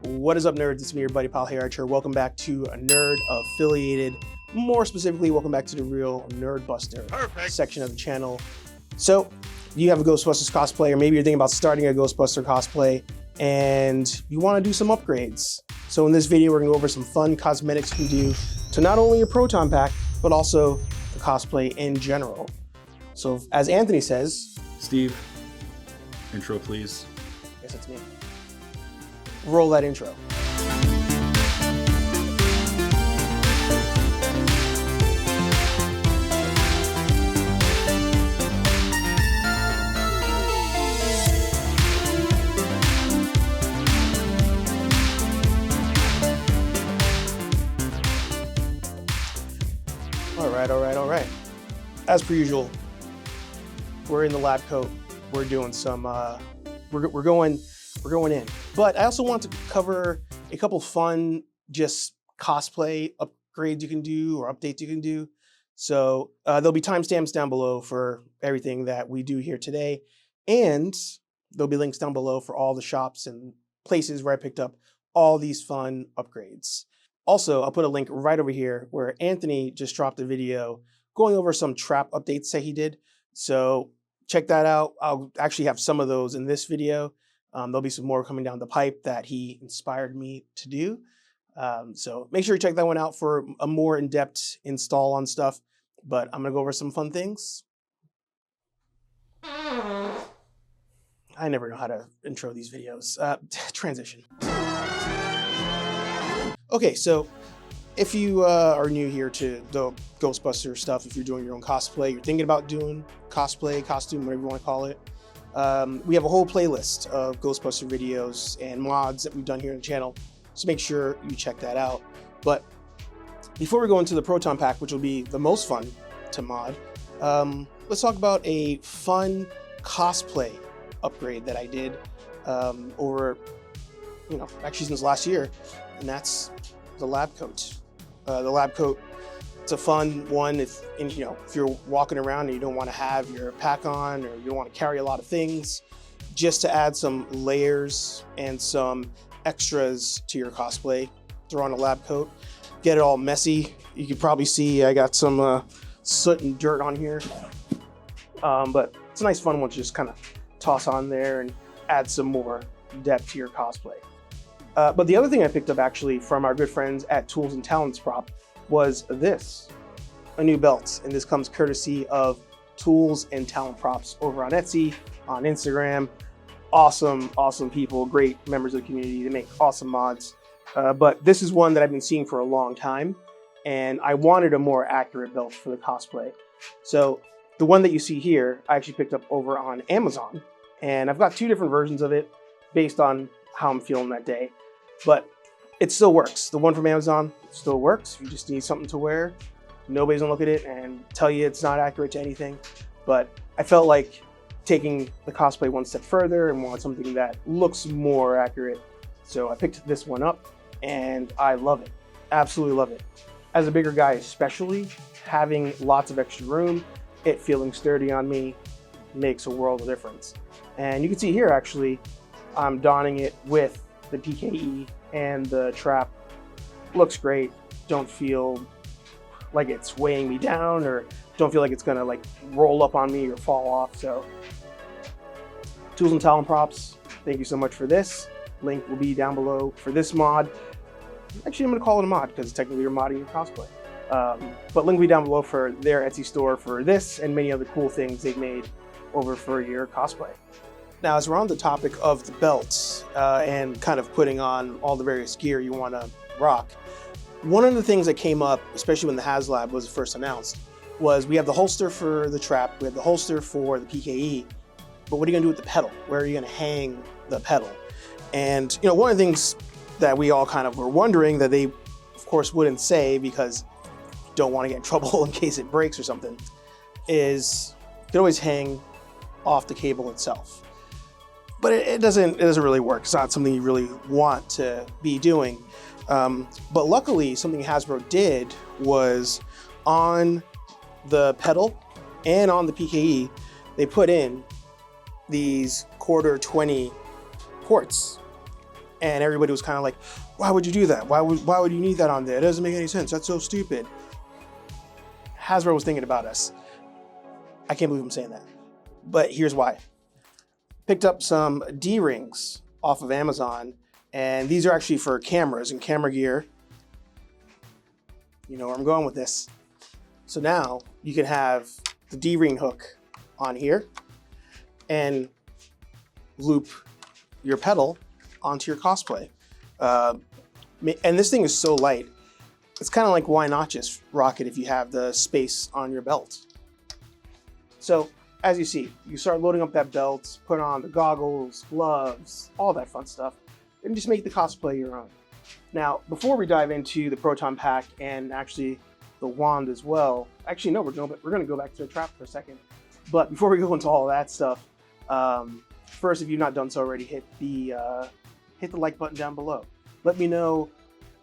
What is up, nerds? It's me, your buddy pal Hey Archer. Welcome back to a Nerd Affiliated. More specifically, welcome back to the real Nerdbuster section of the channel. So, you have a Ghostbusters cosplay, or maybe you're thinking about starting a Ghostbuster cosplay, and you want to do some upgrades. So in this video, we're going to go over some fun cosmetics you can do to not only your Proton pack, but also the cosplay in general. So, as Anthony says... Steve, intro please. I guess that's me. Roll that intro. All right. As per usual, we're in the lab coat. We're doing some, we're going in. But I also want to cover a couple fun, just cosplay upgrades you can do or updates you can do. So there'll be timestamps down below for everything that we do here today. And there'll be links down below for all the shops and places where I picked up all these fun upgrades. Also, I'll put a link right over here where Anthony just dropped a video going over some trap updates that he did. So check that out. I'll actually have some of those in this video. There'll be some more coming down the pipe that he inspired me to do. So make sure you check that one out for a more in-depth install on stuff. But I'm going to go over some fun things. I never know how to intro these videos. Transition. Okay, so if you are new here to the Ghostbuster stuff, if you're doing your own cosplay, you're thinking about doing cosplay, costume, whatever you want to call it, we have a whole playlist of Ghostbuster videos and mods that we've done here on the channel, so make sure you check that out. But before we go into the Proton pack, which will be the most fun to mod, let's talk about a fun cosplay upgrade that I did over, actually since last year, and that's the lab coat. The lab coat, it's a fun one if you're walking around and you don't want to have your pack on, or you don't want to carry a lot of things, just to add some layers and some extras to your cosplay. Throw on a lab coat, get it all messy. You can probably see I got some soot and dirt on here, but it's a nice fun one to just kind of toss on there and add some more depth to your cosplay. But the other thing I picked up actually from our good friends at Tools and Talents Prop was this, a new belt. And this comes courtesy of Tools and Talent Props over on Etsy, on Instagram. Awesome, awesome people, great members of the community. They make awesome mods. But this is one that I've been seeing for a long time, and I wanted a more accurate belt for the cosplay. So the one that you see here, I actually picked up over on Amazon, and I've got two different versions of it based on how I'm feeling that day. But it still works. The one from Amazon still works. You just need something to wear. Nobody's gonna look at it and tell you it's not accurate to anything. But I felt like taking the cosplay one step further and wanted something that looks more accurate. So I picked this one up and I love it. Absolutely love it. As a bigger guy especially, having lots of extra room, it feeling sturdy on me makes a world of difference. And you can see here actually, I'm donning it with the PKE and the trap. Looks great. Don't feel like it's weighing me down, or don't feel like it's gonna like roll up on me or fall off. So Tools and Talent Props, thank you so much for this. Link will be down below for this mod. Actually, I'm gonna call it a mod because technically you're modding your cosplay. But link will be down below for their Etsy store for this and many other cool things they've made over for your cosplay. Now, as we're on the topic of the belts and kind of putting on all the various gear you want to rock, one of the things that came up, especially when the HasLab was first announced, was we have the holster for the trap, we have the holster for the PKE, but what are you going to do with the pedal? Where are you going to hang the pedal? And one of the things that we all kind of were wondering that they, of course, wouldn't say because you don't want to get in trouble in case it breaks or something, is you can always hang off the cable itself. But it doesn't really work. It's not something you really want to be doing. But luckily, something Hasbro did was on the pedal and on the PKE, they put in these quarter 20 ports. And everybody was kind of like, why would you do that? Why would you need that on there? It doesn't make any sense. That's so stupid. Hasbro was thinking about us. I can't believe I'm saying that. But here's why. Picked up some D-rings off of Amazon, and these are actually for cameras and camera gear. You know where I'm going with this. So now you can have the D-ring hook on here and loop your pedal onto your cosplay. And this thing is so light. It's kind of like, why not just rock it if you have the space on your belt? So as you see, you start loading up that belt, put on the goggles, gloves, all that fun stuff, and just make the cosplay your own. Now, before we dive into the Proton pack and actually the wand as well, actually no, we're going to go back to the trap for a second. But before we go into all that stuff, first, if you've not done so already, hit the like button down below. Let me know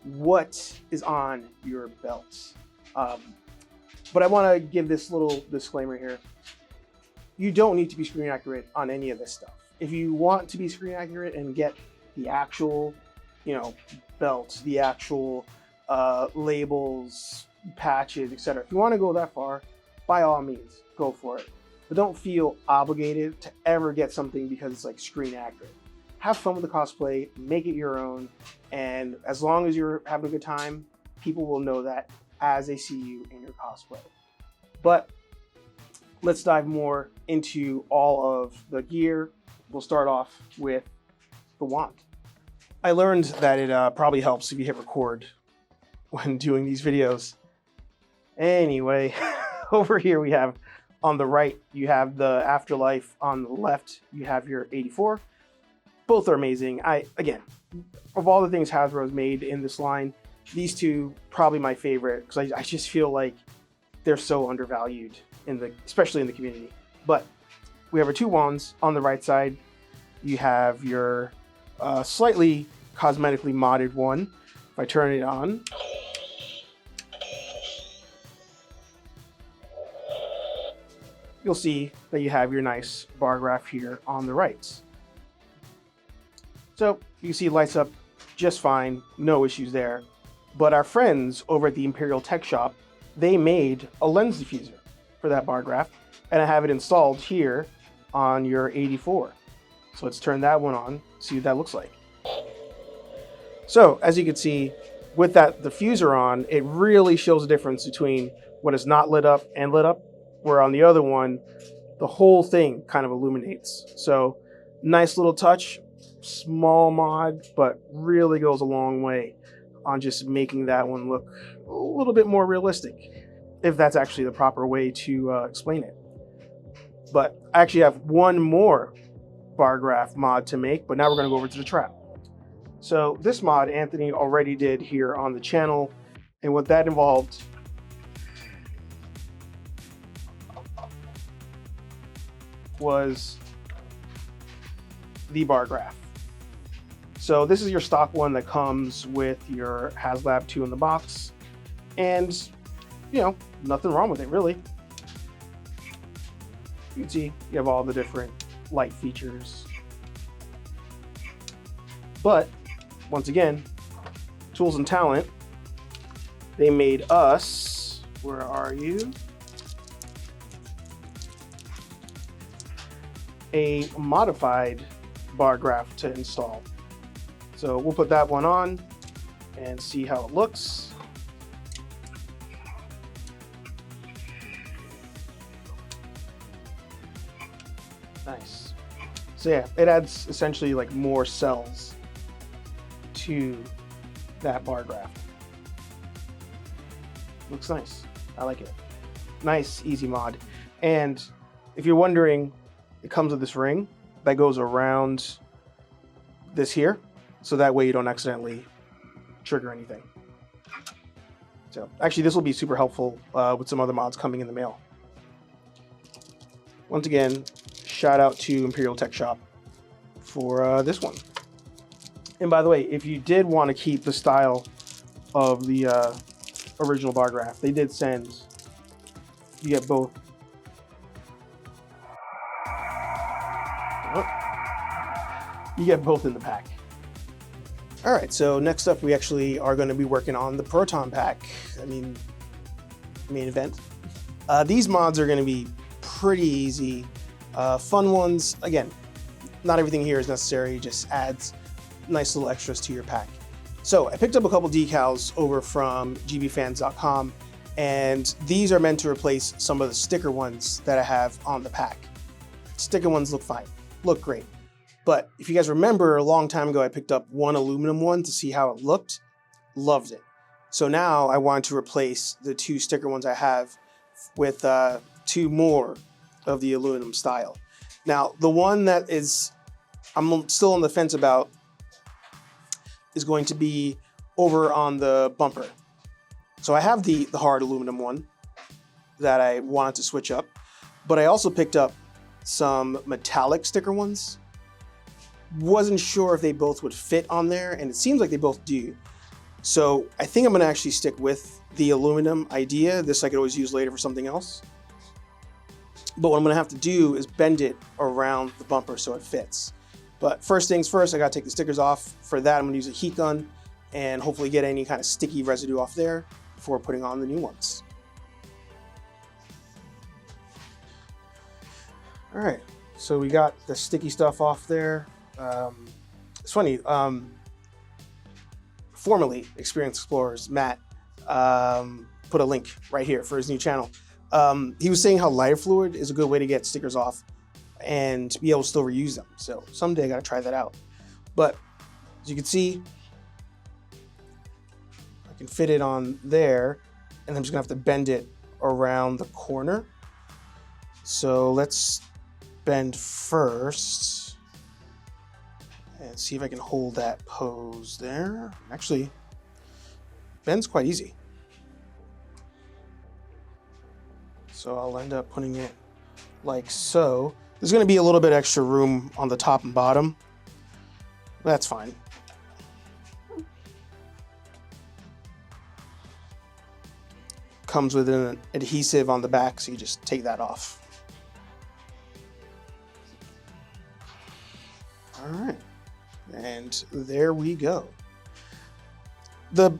what is on your belt. But I want to give this little disclaimer here. You don't need to be screen accurate on any of this stuff. If you want to be screen accurate and get the actual, belt, the actual labels, patches, etc. If you want to go that far, by all means, go for it. But don't feel obligated to ever get something because it's like screen accurate. Have fun with the cosplay, make it your own, and as long as you're having a good time, people will know that as they see you in your cosplay. But let's dive more into all of the gear. We'll start off with the wand. I learned that it probably helps if you hit record when doing these videos. Anyway, over here we have, on the right, you have the Afterlife. On the left, you have your 84. Both are amazing. Again, of all the things Hasbro's made in this line, these two probably my favorite because I just feel like they're so undervalued especially in the community. But we have our two wands. On the right side, you have your slightly cosmetically modded one. If I turn it on, you'll see that you have your nice bar graph here on the right. So you can see it lights up just fine, no issues there. But our friends over at the Imperial Tech Shop, they made a lens diffuser for that bar graph, and I have it installed here on your 84. So let's turn that one on, see what that looks like. So as you can see, with that diffuser on, it really shows the difference between what is not lit up and lit up, where on the other one, the whole thing kind of illuminates. So nice little touch, small mod, but really goes a long way on just making that one look a little bit more realistic, if that's actually the proper way to explain it. But I actually have one more bar graph mod to make, but now we're going to go over to the trap. So this mod Anthony already did here on the channel, and what that involved was the bar graph. So this is your stock one that comes with your HasLab 2 in the box, and nothing wrong with it really. You can see you have all the different light features, but once again, Tools and Talent, they made us, where are you? A modified bar graph to install. So we'll put that one on and see how it looks. Nice. So yeah, it adds essentially like more cells to that bar graph. Looks nice. I like it. Nice, easy mod. And if you're wondering, it comes with this ring that goes around this here, so that way you don't accidentally trigger anything. So actually this will be super helpful with some other mods coming in the mail. Once again, shout out to Imperial Tech Shop for this one. And by the way, if you did want to keep the style of the original bar graph, they did send, you get both. You get both in the pack. All right, so next up we actually are going to be working on the Proton pack. I mean, main event. These mods are going to be pretty easy, fun ones. Again, not everything here is necessary, just adds nice little extras to your pack. So I picked up a couple decals over from GBFans.com, and these are meant to replace some of the sticker ones that I have on the pack. Sticker ones look fine, look great. But if you guys remember, a long time ago, I picked up one aluminum one to see how it looked. Loved it. So now I want to replace the 2 sticker ones I have with 2 more of the aluminum style. Now, the one that I'm still on the fence about is going to be over on the bumper. So I have the hard aluminum one that I wanted to switch up, but I also picked up some metallic sticker ones. Wasn't sure if they both would fit on there, and it seems like they both do. So I think I'm gonna actually stick with the aluminum idea. This I could always use later for something else. But what I'm gonna have to do is bend it around the bumper so it fits. But first things first, I gotta take the stickers off. For that, I'm gonna use a heat gun and hopefully get any kind of sticky residue off there before putting on the new ones. All right, so we got the sticky stuff off there. It's funny, formerly Experienced Explorers, Matt, put a link right here for his new channel. He was saying how lighter fluid is a good way to get stickers off and be able to still reuse them. So someday I gotta try that out. But as you can see, I can fit it on there, and I'm just gonna have to bend it around the corner. So let's bend first and see if I can hold that pose there. Actually, bend's quite easy. So I'll end up putting it like so. There's gonna be a little bit extra room on the top and bottom. That's fine. Comes with an adhesive on the back, so you just take that off. All right, and there we go. The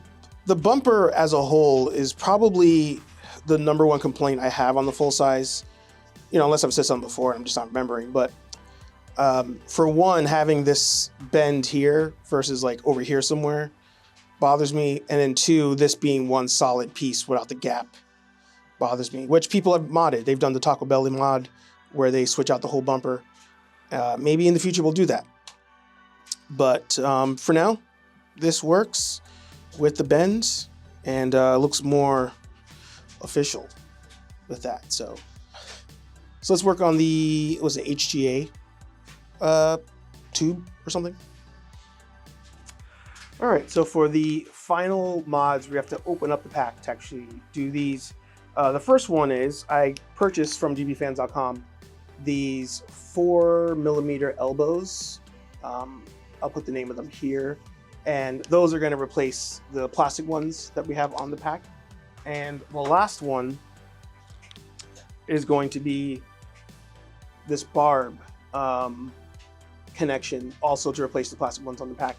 bumper as a whole is probably the #1 complaint I have on the full size. You know, unless I've said something before and I'm just not remembering. But for one, having this bend here versus like over here somewhere bothers me. And then 2, this being one solid piece without the gap bothers me, which people have modded. They've done the Taco Belly mod where they switch out the whole bumper. Maybe in the future we'll do that. But for now, this works with the bends and looks more official with that. So let's work on the, was it HGA tube or something? All right, so for the final mods, we have to open up the pack to actually do these. The first one is, I purchased from GBFans.com these 4mm elbows. I'll put the name of them here. And those are gonna replace the plastic ones that we have on the pack. And the last one is going to be this barb connection, also to replace the plastic ones on the pack.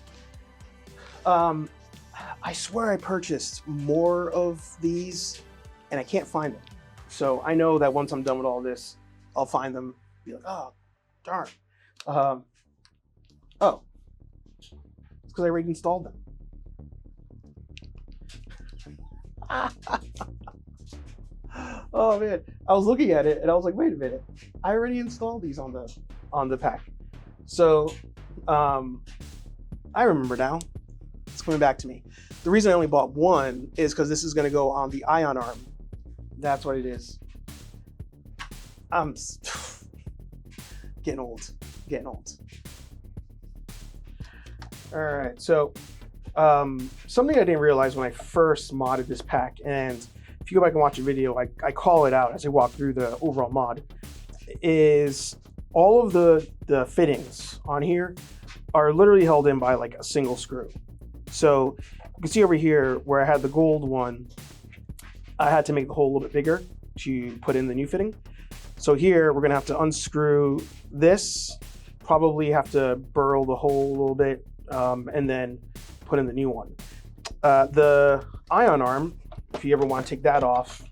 I swear I purchased more of these and I can't find them. So I know that once I'm done with all this, I'll find them, be like, oh, darn. Oh, it's because I already installed them. Oh man, I was looking at it and I was like, wait a minute, I already installed these on the pack. So I remember now. It's coming back to me. The reason I only bought one is because this is going to go on the ion arm. That's what it is. I'm getting old. All right, so something I didn't realize when I first modded this pack, and if you go back and watch a video, I call it out as I walk through the overall mod, is all of the fittings on here are literally held in by like a single screw. So you can see over here where I had the gold one, I had to make the hole a little bit bigger to put in the new fitting. So here we're gonna have to unscrew this, probably have to burrow the hole a little bit, and then put in the new one. The ion arm, if you ever want to take that off.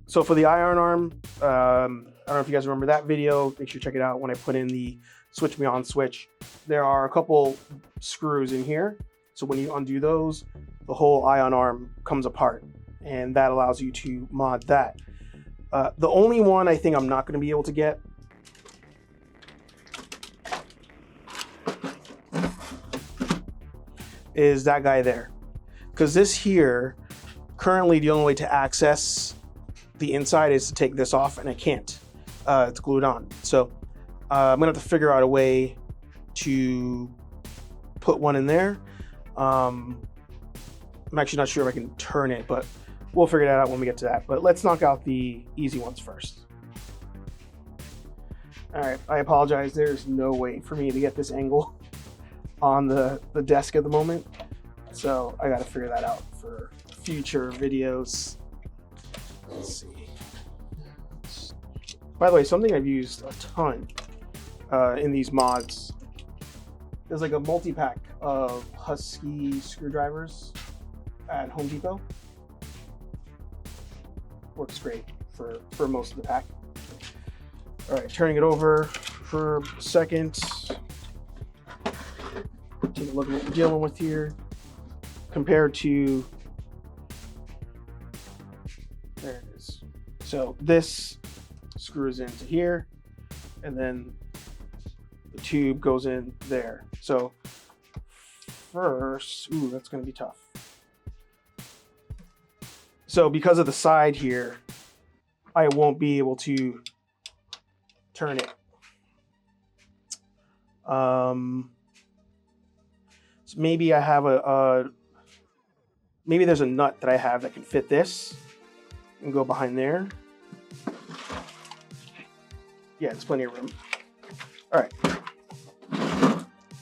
So for the ion arm, I don't know if you guys remember that video. Make sure you check it out when I put in the switch me on switch. There are a couple screws in here. So when you undo those, the whole ion arm comes apart, and that allows you to mod that. The only one I think I'm not going to be able to get is that guy there. Because this here, currently the only way to access the inside is to take this off, and I can't. It's glued on. So I'm gonna have to figure out a way to put one in there. I'm actually not sure if I can turn it, but we'll figure that out when we get to that. But let's knock out the easy ones first. All right, I apologize. There's no way for me to get this angle on the desk at the moment. So I gotta figure that out for future videos. Let's see. By the way, something I've used a ton in these mods is like a multi-pack of Husky screwdrivers at Home Depot. Works great for most of the pack. All right, turning it over for a second. Take a look at what we're dealing with here compared to, there it is. So this screws into here, and then the tube goes in there. So first, ooh, that's gonna be tough. So because of the side here, I won't be able to turn it. So maybe I have maybe there's a nut that I have that can fit this and go behind there. Yeah, there's plenty of room. All right,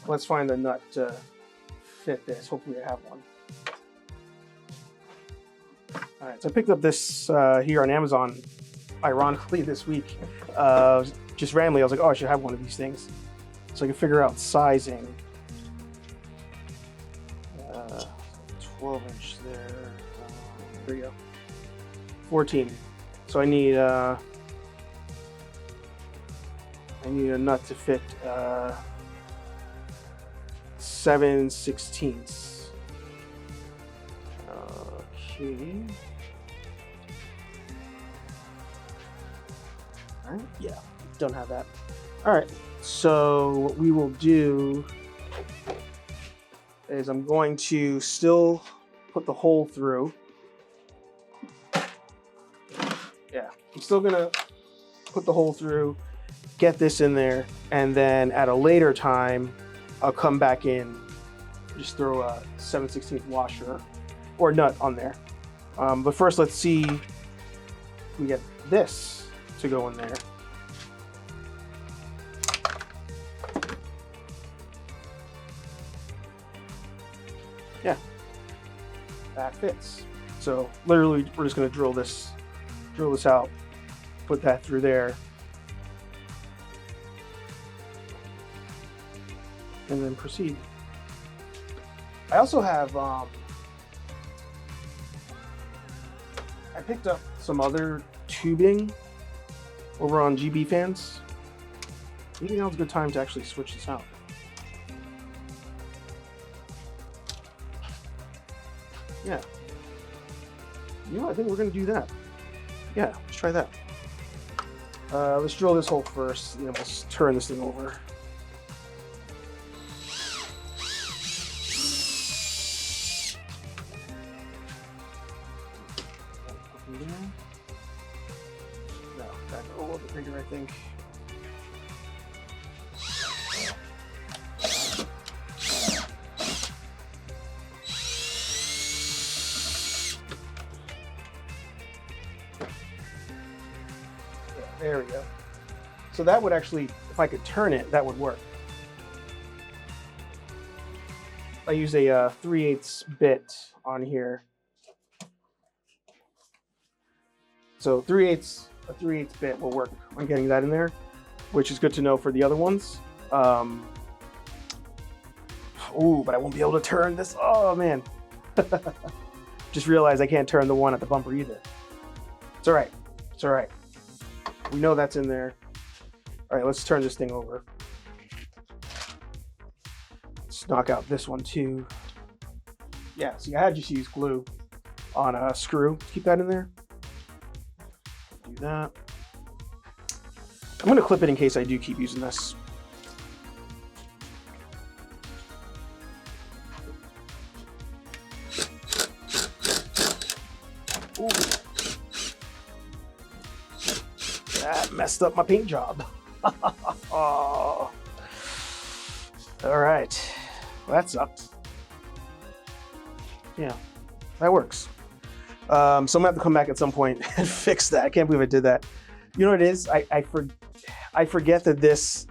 let's find the nut to fit this. Hopefully I have one. All right, so I picked up this here on Amazon, ironically this week. Just randomly, I was like, oh, I should have one of these things. So I can figure out sizing. 12-inch there. There we go. 14. So I need a nut to fit 7/16. Okay. All right. Yeah, don't have that. All right. So what we will do is I'm going to still put the hole through. Yeah, I'm still gonna put the hole through, get this in there, and then at a later time, I'll come back in, just throw a 7/16 washer or nut on there. But first, let's see if we get this to go in there. Yeah, that fits. So literally, we're just gonna drill this out, put that through there, and then proceed. I also have I picked up some other tubing over on GBFans. Maybe now's a good time to actually switch this out. Yeah. You know, I think we're gonna do that. Yeah, let's try that. Let's drill this hole first, and then we'll turn this thing over. No, that's a little bit bigger, I think. There we go. So that would actually, if I could turn it, that would work. I use a 3/8 bit on here. So a 3/8 bit will work on getting that in there, which is good to know for the other ones. Ooh, but I won't be able to turn this. Oh man. Just realized I can't turn the one at the bumper either. It's all right. It's all right. We know that's in there. All right, let's turn this thing over. Let's knock out this one too. Yeah, see, I had just used glue on a screw. Keep that in there. Do that. I'm gonna clip it in case I do keep using this. Ooh. That messed up my paint job. Oh. All right, well, that sucked. Yeah, that works. So I'm gonna have to come back at some point and fix that. I can't believe I did that. You know what it is? I forget that this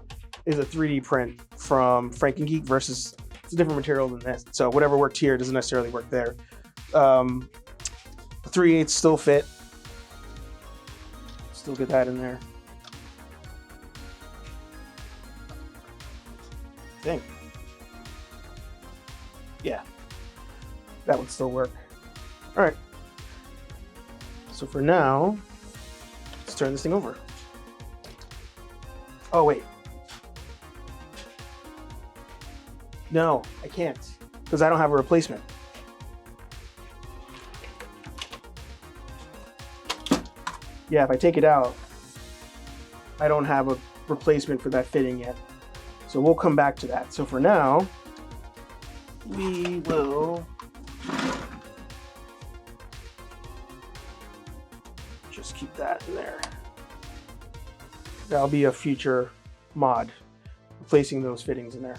is a 3D print from Frankengeek versus it's a different material than this. So whatever worked here doesn't necessarily work there. 3/8 still fit. Still get that in there. I think. Yeah, that would still work. All right. So for now, let's turn this thing over. Oh wait. No, I can't because I don't have a replacement. Yeah, if I take it out, I don't have a replacement for that fitting yet. So we'll come back to that. So for now, we will just keep that in there. That'll be a future mod, replacing those fittings in there.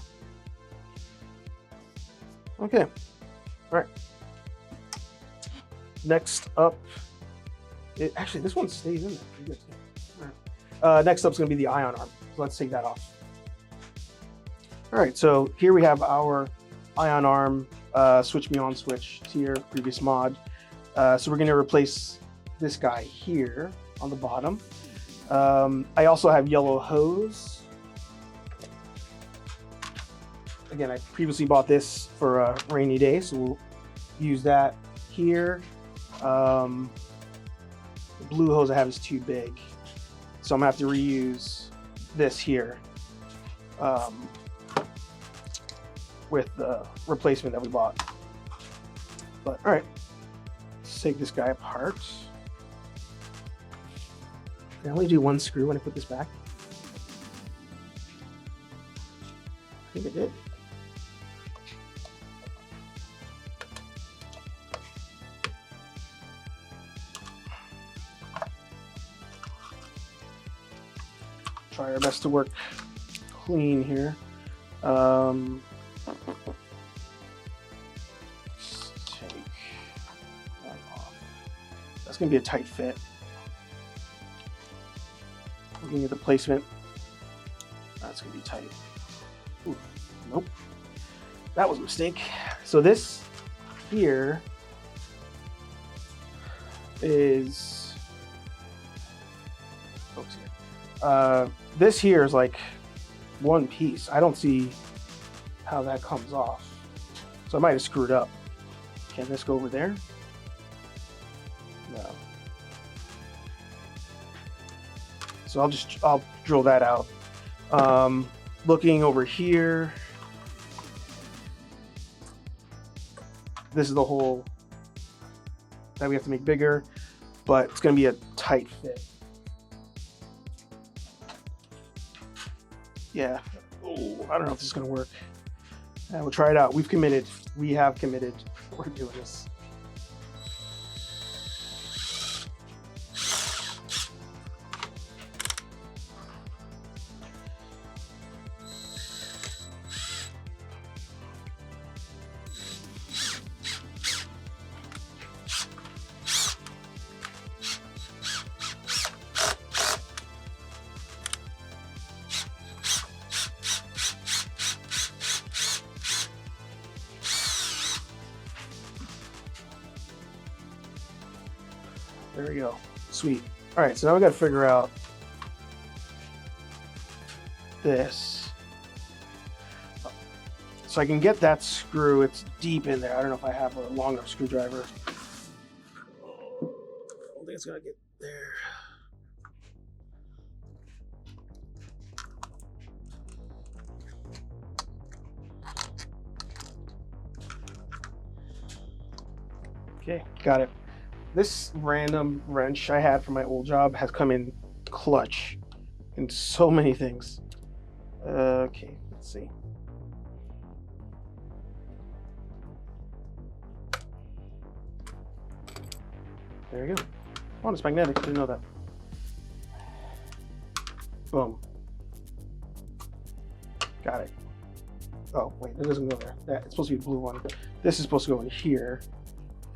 Okay, all right. Next up, actually this one stays in there. All right. Next up is going to be the ion arm. So let's take that off. All right, so here we have our ion arm switch me on switch tier, previous mod. So we're going to replace this guy here on the bottom. I also have yellow hose. Again, I previously bought this for a rainy day, so we'll use that here. The blue hose I have is too big, so I'm gonna have to reuse this here with the replacement that we bought. But all right, let's take this guy apart. Can I only do one screw when I put this back? I think I did. Try our best to work clean here. Let's take that off. That's gonna be a tight fit. Looking at the placement, that's gonna be tight. Ooh, nope, that was a mistake. So this here is, focus here. This here is like one piece. I don't see how that comes off. So I might have screwed up. Can this go over there? No. So I'll drill that out. Looking over here, this is the hole that we have to make bigger, but it's going to be a tight fit. Yeah. Oh, I don't know if this is going to work. We'll try it out. We've committed. We have committed. We're doing this. There we go. Sweet. All right, so now we got to figure out this. So I can get that screw. It's deep in there. I don't know if I have a long enough screwdriver. I don't think it's gonna get there. Okay, got it. This random wrench I had from my old job has come in clutch in so many things. Okay, let's see. There you go. Oh, it's magnetic. Didn't know that. Boom. Got it. Oh, wait, it doesn't go there. It's supposed to be the blue one. This is supposed to go in here.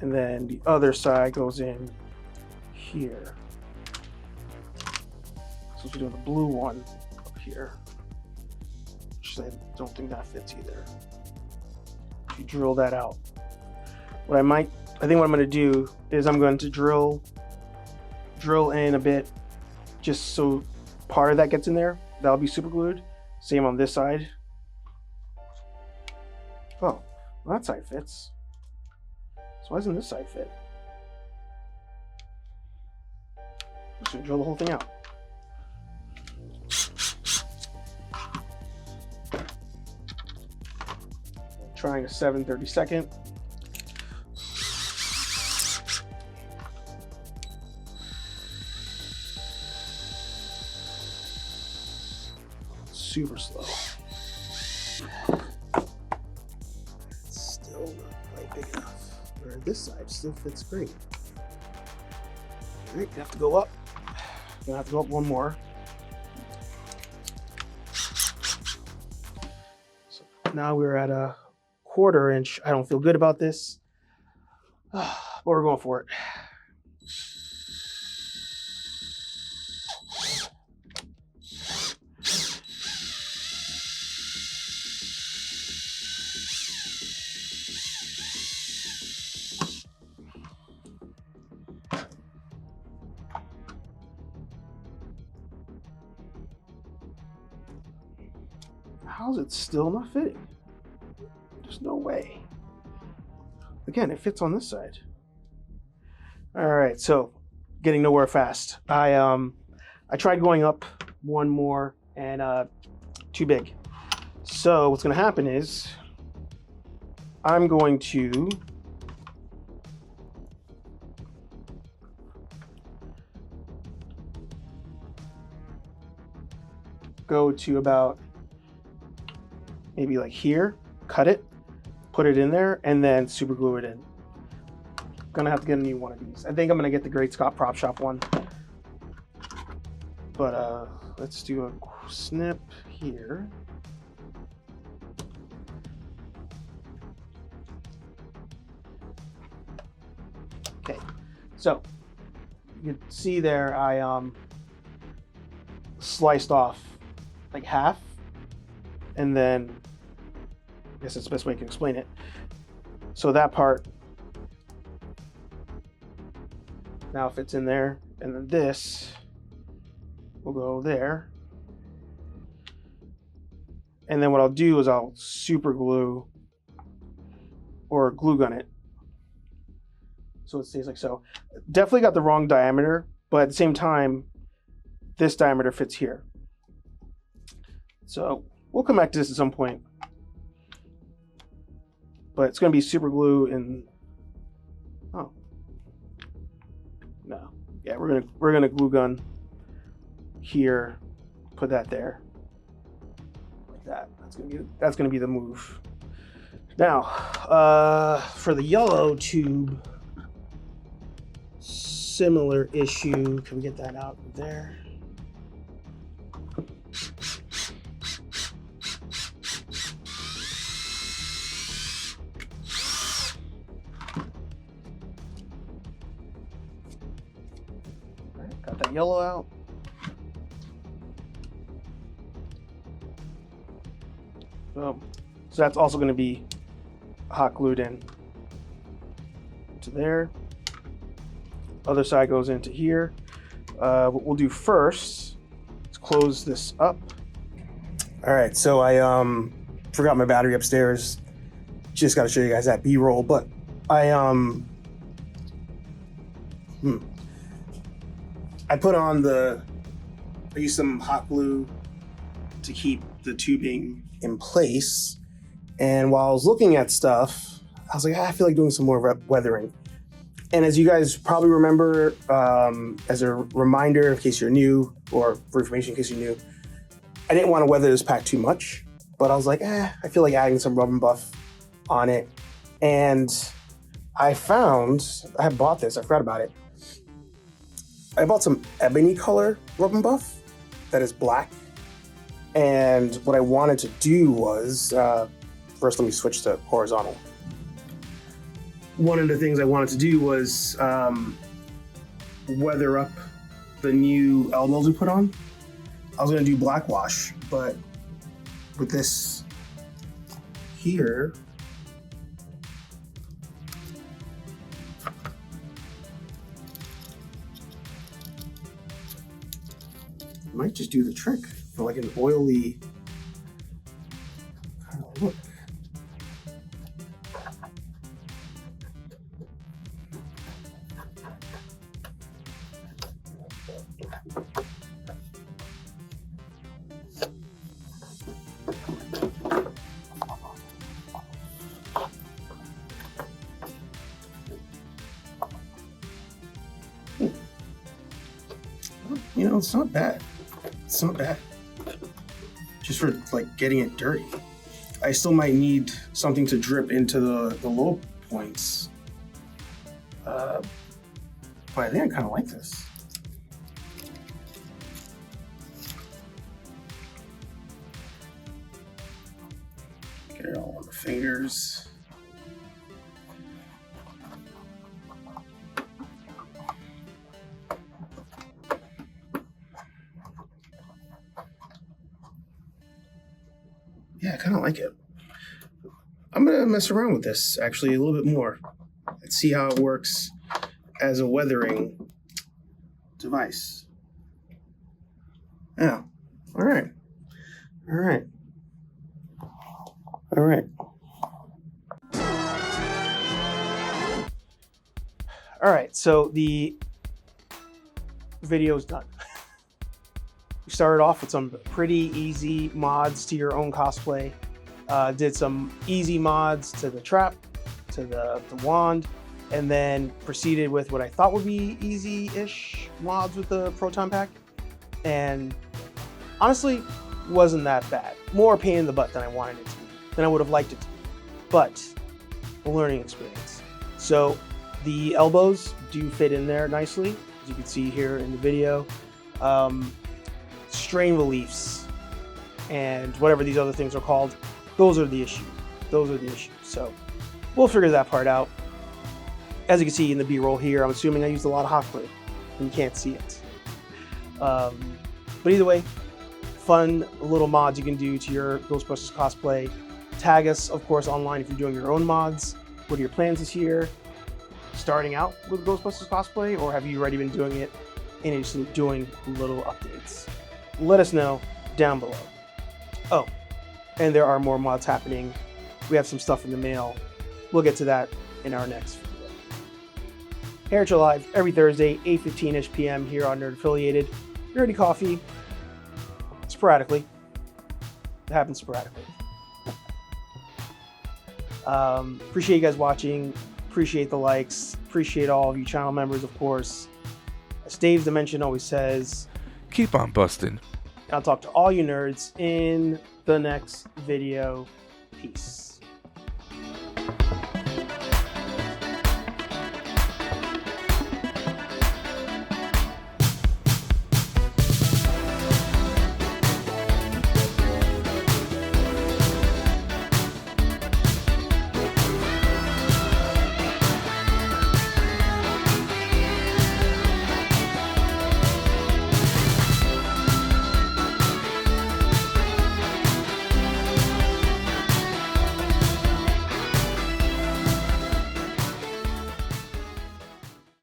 And then the other side goes in here. So we're doing the blue one up here. Which I don't think that fits either. If you drill that out. I think what I'm going to do is I'm going to drill in a bit just so part of that gets in there. That'll be super glued. Same on this side. Oh, well, that side fits. So why doesn't this side fit? I'm just gonna drill the whole thing out. Trying a 7/32. Super slow. It's still not quite big enough. Where this side still fits great. Alright, gonna have to go up. Gonna have to go up one more. So now we're at a 1/4 inch. I don't feel good about this, but we're going for it. How's it still not fitting? There's no way. Again, it fits on this side. All right, so getting nowhere fast. I tried going up one more and too big. So what's gonna happen is I'm going to go to about maybe like here, cut it, put it in there, and then super glue it in. Gonna have to get a new one of these. I think I'm gonna get the Great Scott Prop Shop one. But let's do a snip here. Okay, so you can see there I sliced off like half, and then I guess that's the best way I can explain it. So that part now fits in there, and then this will go there. And then what I'll do is I'll super glue or glue gun it so it stays like so. Definitely got the wrong diameter, but at the same time, this diameter fits here. So we'll come back to this at some point. But it's going to be super glue and oh no, yeah, we're gonna glue gun here, put that there like that. That's gonna be the move. Now for the yellow tube, similar issue. Can we get that out of there? Got that yellow out. Boom. So that's also going to be hot glued in to there. Other side goes into here. What we'll do first is close this up. All right, so I forgot my battery upstairs. Just got to show you guys that B-roll. But I put on I used some hot glue to keep the tubing in place. And while I was looking at stuff, I was like, I feel like doing some more weathering. And as you guys probably remember, as a reminder, in case you're new, or for information in case you're new, I didn't want to weather this pack too much, but I was like, I feel like adding some rub and buff on it. And I had bought this, I forgot about it. I bought some ebony color rub and buff that is black. And what I wanted to do was, first let me switch to horizontal. One of the things I wanted to do was weather up the new elbows we put on. I was gonna do black wash, but with this here, I might just do the trick for like an oily kind of look. You know, it's not bad. It's not bad. Just for like getting it dirty. I still might need something to drip into the low points. But I think I kind of like this. Get it all on the fingers. Yeah, I kind of like it. I'm gonna mess around with this actually a little bit more. Let's see how it works as a weathering device. Yeah. All right. All right. All right. All right. So the video's done. We started off with some pretty easy mods to your own cosplay. Did some easy mods to the trap, to the wand, and then proceeded with what I thought would be easy-ish mods with the Proton pack. And honestly, wasn't that bad. More a pain in the butt than I wanted it to be, than I would have liked it to be. But a learning experience. So the elbows do fit in there nicely, as you can see here in the video. Strain reliefs and whatever these other things are called, those are the issue. Those are the issues. So we'll figure that part out. As you can see in the B-roll here, I'm assuming I used a lot of hot glue. You can't see it. But either way, fun little mods you can do to your Ghostbusters cosplay. Tag us, of course, online if you're doing your own mods. What are your plans this year? Starting out with Ghostbusters cosplay, or have you already been doing it and just doing little updates? Let us know down below. Oh, and there are more mods happening. We have some stuff in the mail. We'll get to that in our next video. Heritage Live every Thursday, 8:15-ish p.m. here on Nerd Affiliated. Nerdy Coffee, sporadically. It happens sporadically. Appreciate you guys watching. Appreciate the likes. Appreciate all of you channel members, of course. As Dave Dimension always says, keep on busting. I'll talk to all you nerds in the next video. Peace.